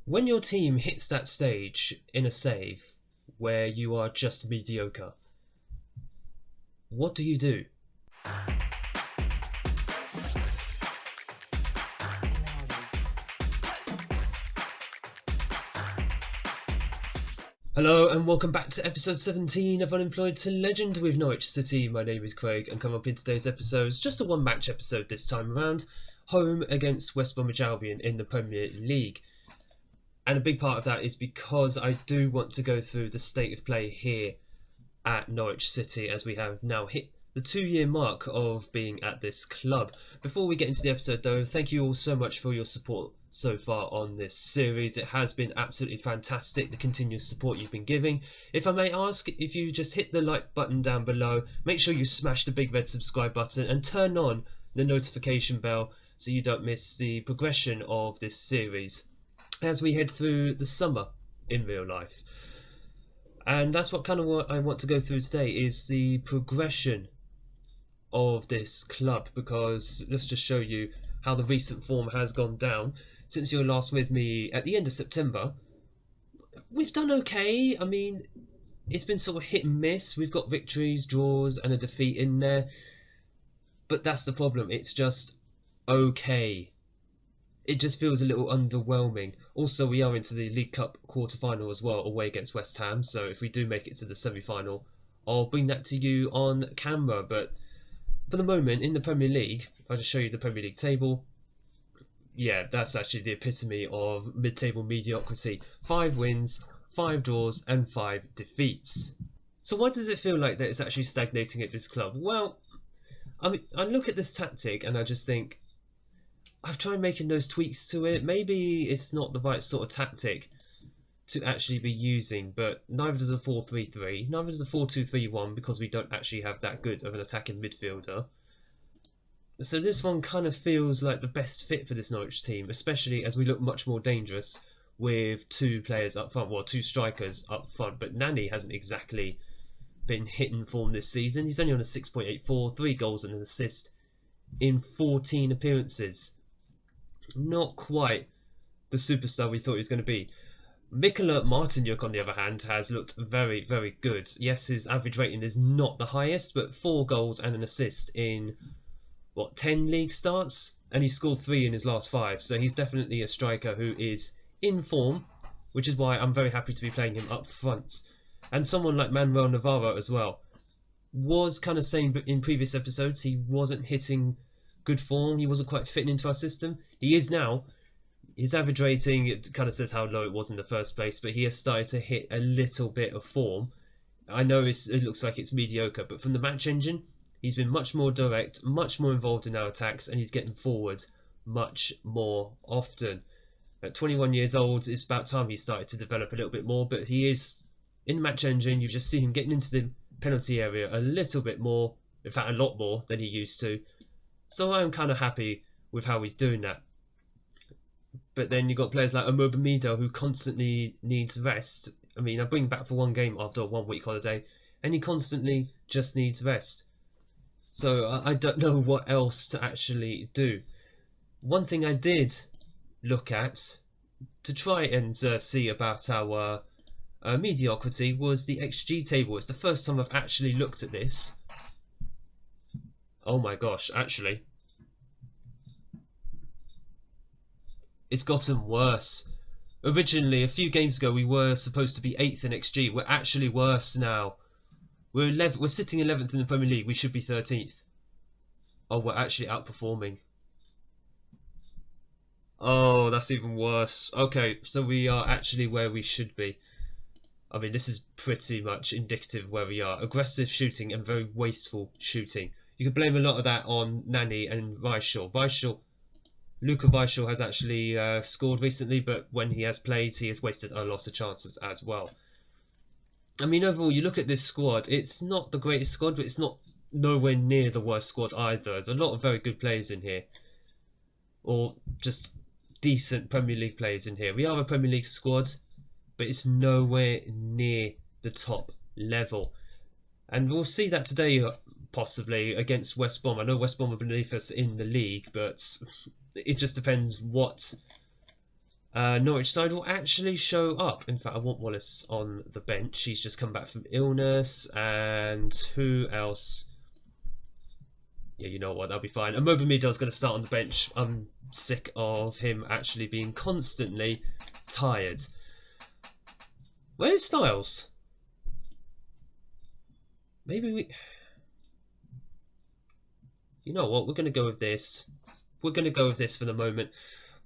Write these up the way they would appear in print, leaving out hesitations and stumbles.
When your team hits that stage in a save where you are just mediocre, what do you do? Hello and welcome back to episode 17 of Unemployed to Legend with Norwich City. My name is Craig and coming up in today's episode is just a one match episode this time around, home against West Bromwich Albion in the Premier League. And a big part of that is because I do want to go through the state of play here at Norwich City as we have now hit the 2-year mark of being at this club. Before we get into the episode though, thank you all so much for your support so far on this series. It has been absolutely fantastic, the continuous support you've been giving. If I may ask, if you just hit the like button down below, make sure you smash the big red subscribe button and turn on the notification bell so you don't miss the progression of this series as we head through the summer in real life. And that's what I want to go through today, is the progression of this club, because let's just show you how the recent form has gone down since you were last with me at the end of September. We've done okay. I mean, it's been sort of hit and miss. We've got victories, draws and a defeat in there, but that's the problem. It's just okay. It just feels a little underwhelming. Also, we are into the League Cup quarter-final as well, away against West Ham, so if we do make it to the semi-final, I'll bring that to you on camera. But for the moment, in the Premier League, if I just show you the Premier League table, yeah, that's actually the epitome of mid-table mediocrity. 5 wins, 5 draws and 5 defeats. So why does it feel like that it's actually stagnating at this club? Well, I mean, I look at this tactic and I just think, I've tried making those tweaks to it. Maybe it's not the right sort of tactic to actually be using, but neither does a 4-3-3, neither does a 4-2-3-1, because we don't actually have that good of an attacking midfielder. So this one kind of feels like the best fit for this Norwich team, especially as we look much more dangerous with 2 players up front, well, 2 strikers up front. But Nani hasn't exactly been hitting form this season. He's only on a 6.84, 3 goals and an assist in 14 appearances. Not quite the superstar we thought he was going to be. Mikola Martinyuk, on the other hand, has looked very, very good. Yes, his average rating is not the highest, but 4 goals and an assist in, 10 league starts? And he scored 3 in his last 5, so he's definitely a striker who is in form, which is why I'm very happy to be playing him up front. And someone like Manuel Navarro as well. Was kind of saying in previous episodes he wasn't hitting good form, he wasn't quite fitting into our system. He is now. His average rating, it kind of says how low it was in the first place, but he has started to hit a little bit of form. I know it looks like it's mediocre, but from the match engine, he's been much more direct, much more involved in our attacks, and he's getting forward much more often. At 21 years old, it's about time he started to develop a little bit more, but he is, in the match engine, you just see him getting into the penalty area a little bit more, in fact a lot more than he used to. So I'm kind of happy with how he's doing that. But then you've got players like Omobamido who constantly needs rest. I mean, I bring him back for 1 game after a 1-week holiday, and he constantly just needs rest. So I don't know what else to actually do. One thing I did look at to try and see about our mediocrity was the XG table. It's the first time I've actually looked at this. Oh my gosh, actually, it's gotten worse. Originally, a few games ago, we were supposed to be 8th in XG. We're actually worse now. We're sitting 11th in the Premier League. We should be 13th. Oh, we're actually outperforming. Oh, that's even worse. Okay, so we are actually where we should be. I mean, this is pretty much indicative of where we are. Aggressive shooting and very wasteful shooting. You could blame a lot of that on Nani and Weishall. Luka Weishall has actually scored recently, but when he has played, he has wasted a lot of chances as well. I mean, overall, you look at this squad, it's not the greatest squad, but it's not nowhere near the worst squad either. There's a lot of very good players in here. Or just decent Premier League players in here. We are a Premier League squad, but it's nowhere near the top level. And we'll see that today, possibly, against West Brom. I know West Brom are beneath us in the league, but it just depends what Norwich side will actually show up. In fact, I want Wallace on the bench. He's just come back from illness. And who else? Yeah, you know what? That'll be fine. And Mobamida's going to start on the bench. I'm sick of him actually being constantly tired. Where's Styles? Maybe we... You know what? We're going to go with this. We're going to go with this for the moment.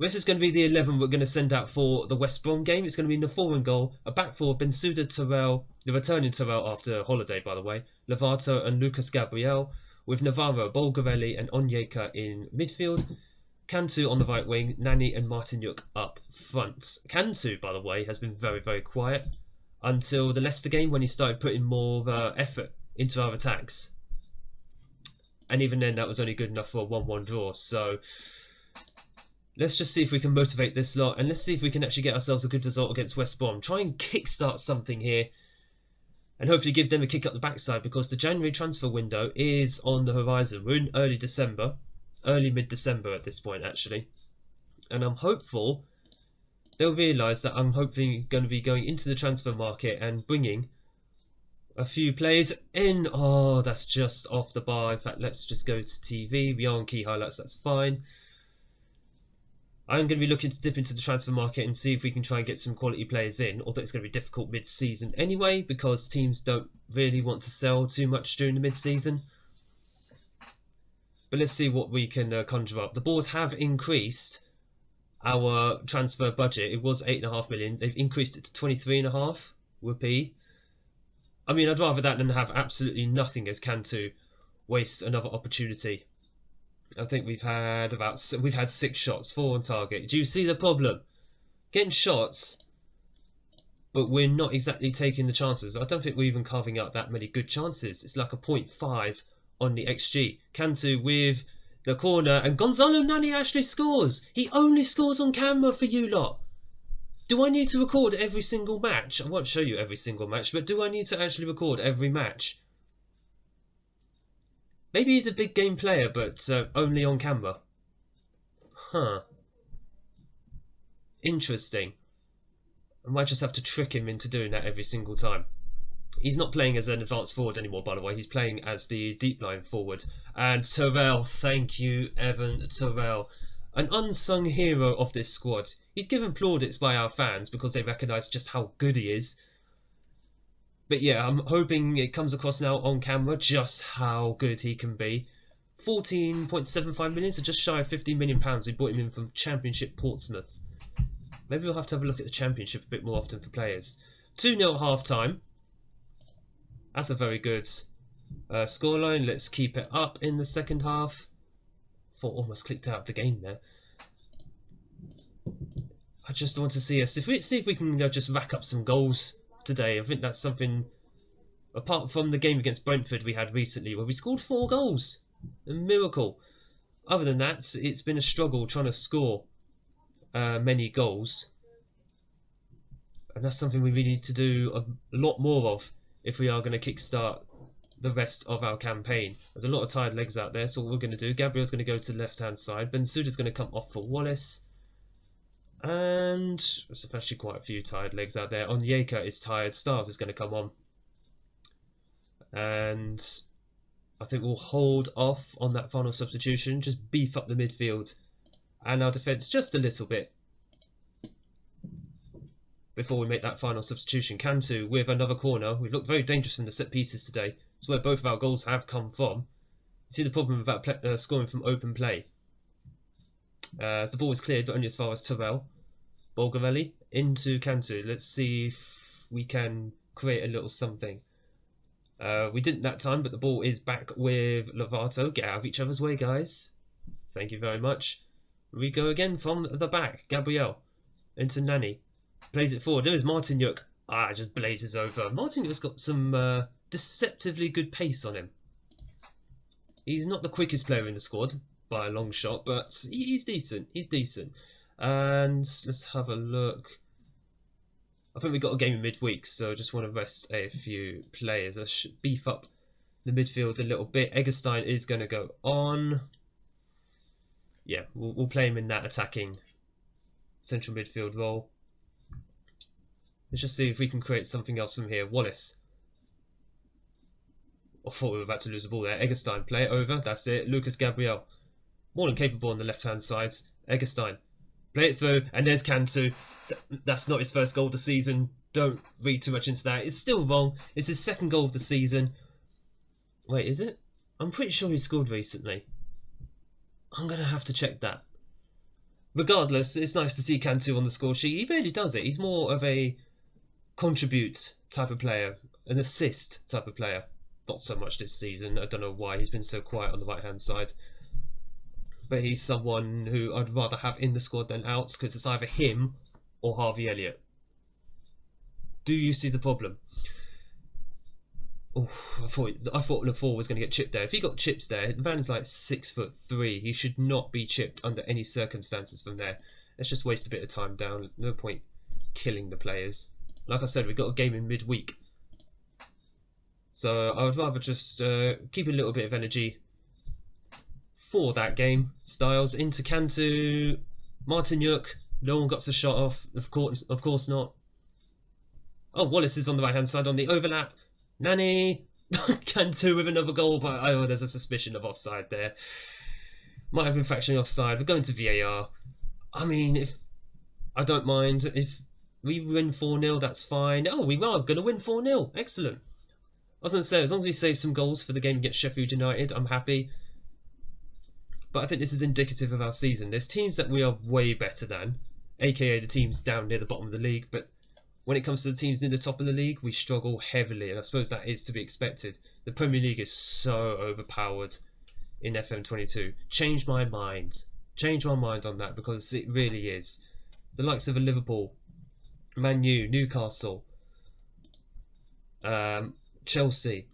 This is going to be the 11 we're going to send out for the West Brom game. It's going to be Nafor in goal. A back four, Bensouda, Terrell, the returning Terrell after holiday, by the way. Lovato and Lucas Gabriel. With Navarro, Bolgarelli and Onyeka in midfield. Cantu on the right wing. Nani and Martinyuk up front. Cantu, by the way, has been very, very quiet until the Leicester game when he started putting more effort into our attacks. And even then, that was only good enough for a 1-1 draw. So let's just see if we can motivate this lot. And let's see if we can actually get ourselves a good result against West Brom. Try and kickstart something here. And hopefully give them a kick up the backside. Because the January transfer window is on the horizon. We're in early December. Early mid-December at this point, actually. And I'm hopeful they'll realise that I'm hopefully going to be going into the transfer market and bringing a few players in. Oh, that's just off the bar. In fact, let's just go to TV. We are on key highlights, that's fine. I'm going to be looking to dip into the transfer market and see if we can try and get some quality players in. Although it's going to be difficult mid-season anyway, because teams don't really want to sell too much during the mid-season. But let's see what we can conjure up. The board have increased our transfer budget. It was 8.5 million. They've increased it to 23.5. Whoopee. I mean, I'd rather that than have absolutely nothing as Cantu waste another opportunity. I think we've had 6 shots, 4 on target. Do you see the problem? Getting shots, but we're not exactly taking the chances. I don't think we're even carving out that many good chances. It's like a 0.5 on the XG. Cantu with the corner, and Gonzalo Nani actually scores. He only scores on camera for you lot. Do I need to record every single match? I won't show you every single match, but do I need to actually record every match? Maybe he's a big game player, but only on camera. Huh. Interesting. I might just have to trick him into doing that every single time. He's not playing as an advanced forward anymore, by the way. He's playing as the deep line forward. And Terrell, thank you, Evan Terrell. An unsung hero of this squad. He's given plaudits by our fans because they recognise just how good he is. But yeah, I'm hoping it comes across now on camera just how good he can be. 14.75 million, so just shy of £15 million. We bought him in from Championship Portsmouth. Maybe we'll have to have a look at the Championship a bit more often for players. 2-0 at half-time. That's a very good scoreline. Let's keep it up in the second half. Thought almost clicked out of the game there. I just want to see us see if we can just rack up some goals today. I think that's something, apart from the game against Brentford we had recently where we scored 4 goals. A miracle. Other than that, it's been a struggle trying to score many goals. And that's something we really need to do a lot more of if we are going to kickstart the rest of our campaign. There's a lot of tired legs out there, so what we're going to do, Gabriel's going to go to the left-hand side. Bensouda's going to come off for Wallace. And there's actually quite a few tired legs out there. Onyeka is tired. Stars is going to come on. And I think we'll hold off on that final substitution. Just beef up the midfield and our defence just a little bit before we make that final substitution. Cantu with another corner. We've looked very dangerous from the set pieces today. It's where both of our goals have come from. You see the problem about scoring from open play. As the ball was cleared, but only as far as Terrell. Bolgarelli into Cantu. Let's see if we can create a little something. We didn't that time, but the ball is back with Lovato. Get out of each other's way, guys. Thank you very much. We go again from the back. Gabriel into Nani. Plays it forward. There's Martinyuk. Just blazes over. Martinyuk's got some deceptively good pace on him. He's not the quickest player in the squad by a long shot, but he's decent. He's decent. And let's have a look. I think we got a game in midweek, so I just want to rest a few players. I should beef up the midfield a little bit. Eggestein is going to go on. Yeah, we'll play him in that attacking central midfield role. Let's just see if we can create something else from here. Wallace. I thought we were about to lose the ball there. Eggestein, play it over. That's it. Lucas Gabriel. More than capable on the left-hand side. Eggestein. Play it through. And there's Cantu. That's not his first goal of the season. Don't read too much into that. It's still wrong. It's his second goal of the season. Wait, is it? I'm pretty sure he scored recently. I'm going to have to check that. Regardless, it's nice to see Cantu on the score sheet. He really does it. He's more of a contribute type of player. An assist type of player. Not so much this season. I don't know why he's been so quiet on the right-hand side. But he's someone who I'd rather have in the squad than out, because it's either him or Harvey Elliott. Do you see the problem? Oh, I thought Lafort was going to get chipped there. If he got chipped there, Van's like 6'3". He should not be chipped under any circumstances from there. Let's just waste a bit of time down. No point killing the players. Like I said, we've got a game in midweek. So I would rather just keep a little bit of energy for that game. Styles into Cantu. Martinyuk. No one got a shot off. Of course not. Oh, Wallace is on the right-hand side on the overlap. Nani. Cantu with another goal, but there's a suspicion of offside there. Might have been fractionally offside. We're going to VAR. I mean, I don't mind. If we win 4-0, that's fine. Oh, we are going to win 4-0. Excellent. I was going to say, as long as we save some goals for the game against Sheffield United, I'm happy. But I think this is indicative of our season. There's teams that we are way better than, aka the teams down near the bottom of the league, but when it comes to the teams near the top of the league, we struggle heavily, and I suppose that is to be expected. The Premier League is so overpowered in FM22. Change my mind. Change my mind on that, because it really is. The likes of a Liverpool, Man U, Newcastle, Chelsea,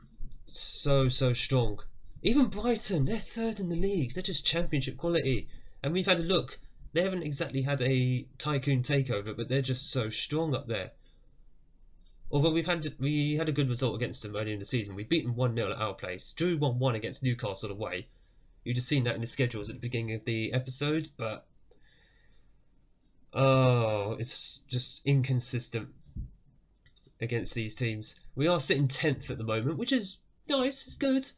so strong. Even Brighton, they're third in the league. They're just championship quality. And we've had a look. They haven't exactly had a tycoon takeover, but they're just so strong up there. Although we had a good result against them earlier in the season. We beat them 1-0 at our place. Drew 1-1 against Newcastle away. You'd have seen that in the schedules at the beginning of the episode, but it's just inconsistent against these teams. We are sitting 10th at the moment, which is nice, it's good.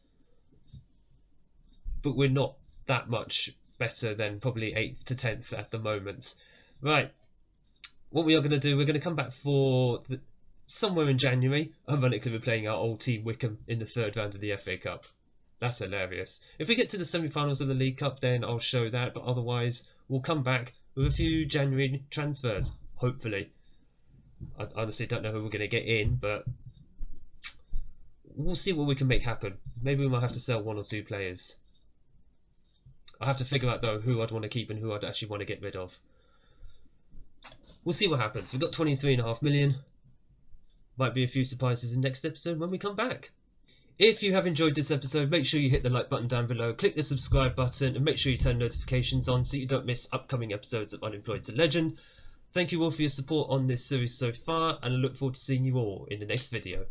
But we're not that much better than probably 8th to 10th at the moment. Right, what we are going to do, we're going to come back for somewhere in January. Ironically, we're playing our old team Wickham in the third round of the FA Cup. That's hilarious. If we get to the semi-finals of the League Cup, then I'll show that, but otherwise we'll come back with a few January transfers, hopefully. I honestly don't know who we're going to get in, but we'll see what we can make happen. Maybe we might have to sell 1 or 2 players. I have to figure out, though, who I'd want to keep and who I'd actually want to get rid of. We'll see what happens. We've got 23.5 million. Might be a few surprises in next episode when we come back. If you have enjoyed this episode, make sure you hit the like button down below, click the subscribe button, and make sure you turn notifications on so you don't miss upcoming episodes of Unemployed to Legend. Thank you all for your support on this series so far, and I look forward to seeing you all in the next video.